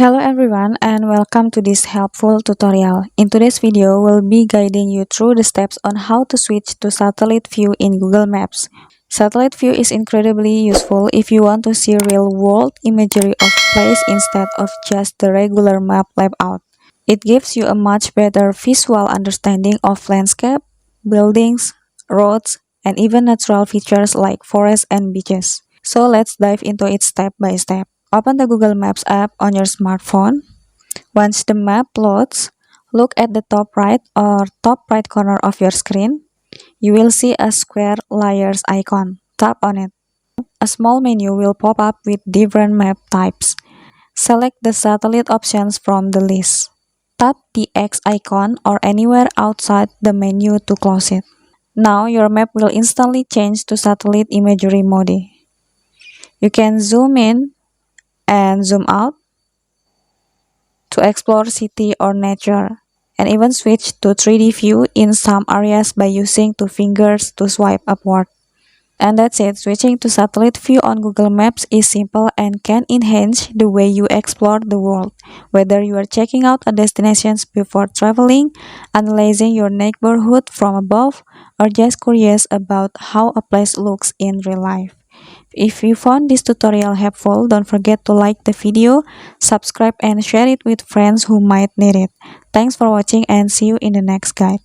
Hello everyone and welcome to this helpful tutorial. In today's video, we'll be guiding you through the steps on how to switch to satellite view in Google Maps. Satellite view is incredibly useful if you want to see real-world imagery of place instead of just the regular map layout. It gives you a much better visual understanding of landscape, buildings, roads, and even natural features like forests and beaches. So let's dive into it step by step. Open the Google Maps app on your smartphone. Once the map loads, look at the top right or top right corner of your screen. You will see a square layers icon. Tap on it. A small menu will pop up with different map types. Select the satellite options from the list. Tap the X icon or anywhere outside the menu to close it. Now your map will instantly change to satellite imagery mode. You can zoom in and zoom out to explore city or nature, and even switch to 3D view in some areas by using two fingers to swipe upward. And that's it. Switching to satellite view on Google Maps is simple and can enhance the way you explore the world. Whether you are checking out a destination before traveling, analyzing your neighborhood from above, or just curious about how a place looks in real life. If you found this tutorial helpful, don't forget to like the video, subscribe, and share it with friends who might need it. Thanks for watching and see you in the next guide.